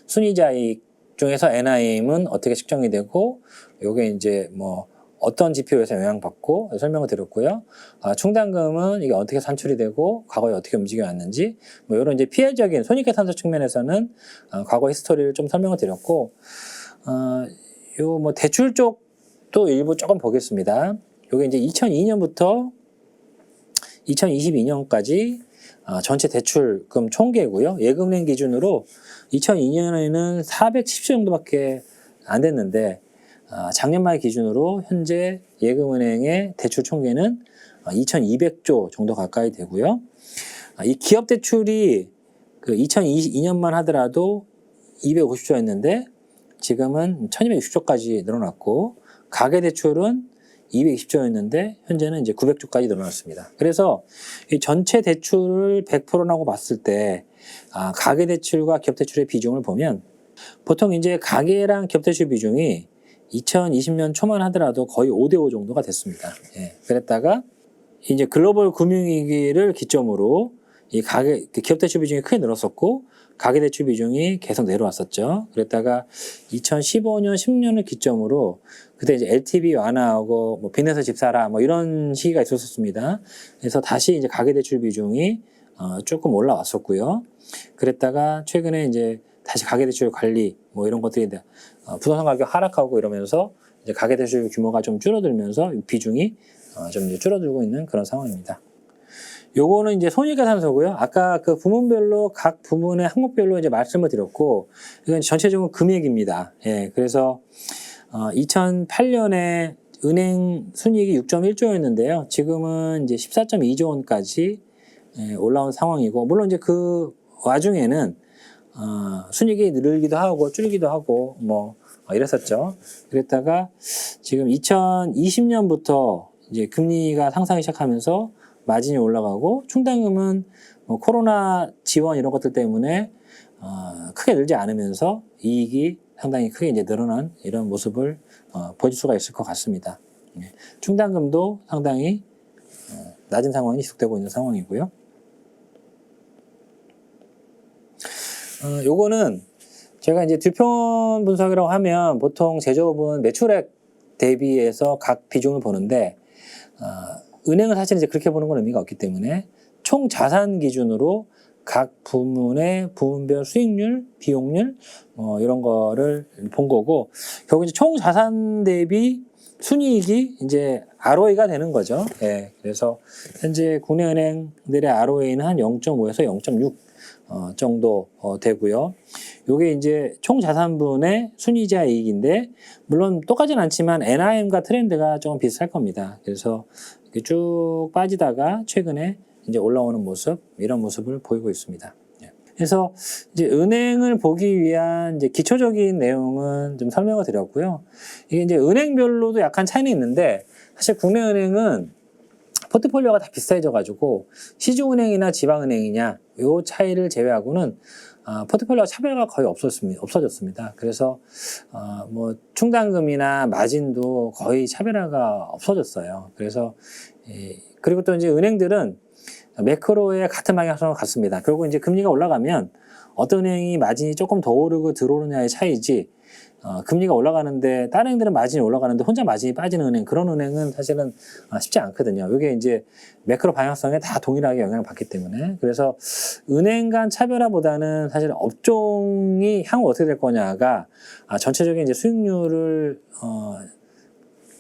순이자익 중에서 NIM은 어떻게 측정이 되고, 요게 이제 뭐 어떤 지표에서 영향받고 설명을 드렸고요. 충당금은 이게 어떻게 산출이 되고 과거에 어떻게 움직여 왔는지, 뭐 이런 이제 피해적인 손익계산서 측면에서는 과거 히스토리를 좀 설명을 드렸고, 요 뭐 대출 쪽도 일부 조금 보겠습니다. 요게 이제 2002년부터 2022년까지 전체 대출금 총계고요. 예금은행 기준으로 2002년에는 410조 정도밖에 안 됐는데, 작년 말 기준으로 현재 예금은행의 대출 총계는 2,200조 정도 가까이 되고요. 이 기업 대출이 그 2022년만 하더라도 250조였는데 지금은 1,260조까지 늘어났고, 가계 대출은 220조였는데 현재는 이제 900조까지 늘어났습니다. 그래서 이 전체 대출을 100%라고 봤을 때 가계 대출과 기업 대출의 비중을 보면, 보통 이제 가계랑 기업 대출 비중이 2020년 초만 하더라도 거의 5대5 정도가 됐습니다. 예, 그랬다가 이제 글로벌 금융위기를 기점으로 이 기업 대출 비중이 크게 늘었었고, 가계 대출 비중이 계속 내려왔었죠. 그랬다가 2015년, 16년을 기점으로 그때 이제 LTV 완화하고 뭐 빚내서 집 사라 뭐 이런 시기가 있었습니다. 그래서 다시 이제 가계 대출 비중이 조금 올라왔었고요. 그랬다가 최근에 이제 다시 가계 대출 관리 뭐 이런 것들이 부동산 가격 하락하고 이러면서 이제 가계 대출 규모가 좀 줄어들면서 비중이 좀 이제 줄어들고 있는 그런 상황입니다. 요거는 이제 손익계산서고요. 아까 그 부문별로 각 부문의 항목별로 이제 말씀을 드렸고, 이건 전체적으로 금액입니다. 예, 그래서 2008년에 은행 순이익이 6.1조였는데요. 지금은 이제 14.2조 원까지 올라온 상황이고, 물론 이제 그 와중에는 순이익이 늘기도 하고 줄기도 하고 뭐 이랬었죠. 그랬다가 지금 2020년부터 이제 금리가 상승하기 시작하면서 마진이 올라가고, 충당금은 뭐 코로나 지원 이런 것들 때문에 크게 늘지 않으면서 이익이 상당히 크게 이제 늘어난 이런 모습을 보실 수가 있을 것 같습니다. 충당금도 상당히 낮은 상황이 지속되고 있는 상황이고요. 요거는 제가 이제 듀폰 분석이라고 하면 보통 제조업은 매출액 대비해서 각 비중을 보는데, 은행은 사실 이제 그렇게 보는 건 의미가 없기 때문에 총 자산 기준으로 각 부문의 부문별 수익률, 비용률 이런 거를 본 거고, 결국 이제 총 자산 대비 순이익이 이제 ROE가 되는 거죠. 예, 그래서 현재 국내 은행들의 ROE는 한 0.5에서 0.6 정도 되고요. 요게 이제 총 자산분의 순이자 이익인데, 물론 똑같진 않지만 NIM과 트렌드가 조금 비슷할 겁니다. 그래서 이렇게 쭉 빠지다가 최근에 이제 올라오는 모습, 이런 모습을 보이고 있습니다. 그래서 이제 은행을 보기 위한 이제 기초적인 내용은 좀 설명을 드렸고요. 이게 이제 은행별로도 약간 차이는 있는데, 사실 국내 은행은 포트폴리오가 다 비슷해져가지고 시중은행이나 지방은행이냐 요 차이를 제외하고는 포트폴리오 차별화가 거의 없어졌습니다. 그래서 뭐 충당금이나 마진도 거의 차별화가 없어졌어요. 그래서 그리고 또 이제 은행들은 매크로의 같은 방향성으로 갔습니다. 결국 이제 금리가 올라가면 어떤 은행이 마진이 조금 더 오르고 들어오느냐의 차이지, 금리가 올라가는데 다른 은행들은 마진이 올라가는데 혼자 마진이 빠지는 은행, 그런 은행은 사실은 쉽지 않거든요. 이게 이제 매크로 방향성에 다 동일하게 영향을 받기 때문에, 그래서 은행 간 차별화보다는 사실 업종이 향후 어떻게 될 거냐가 전체적인 이제 수익률을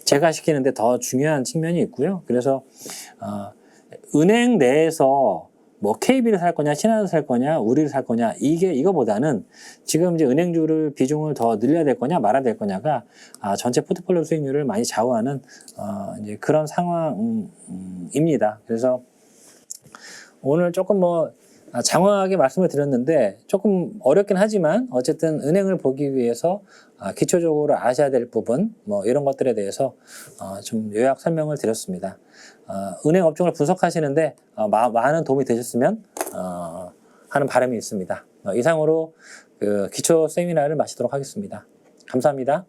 제가시키는데 더 중요한 측면이 있고요. 그래서 은행 내에서 뭐 KB를 살 거냐, 신한을 살 거냐, 우리를 살 거냐, 이거보다는 지금 이제 은행주를 비중을 더 늘려야 될 거냐, 말아야 될 거냐가 전체 포트폴리오 수익률을 많이 좌우하는 이제 그런 상황입니다. 그래서 오늘 조금 뭐 장황하게 말씀을 드렸는데 조금 어렵긴 하지만 어쨌든 은행을 보기 위해서 기초적으로 아셔야 될 부분 뭐 이런 것들에 대해서 좀 요약 설명을 드렸습니다. 은행 업종을 분석하시는데 많은 도움이 되셨으면 하는 바람이 있습니다. 이상으로 그 기초 세미나를 마치도록 하겠습니다. 감사합니다.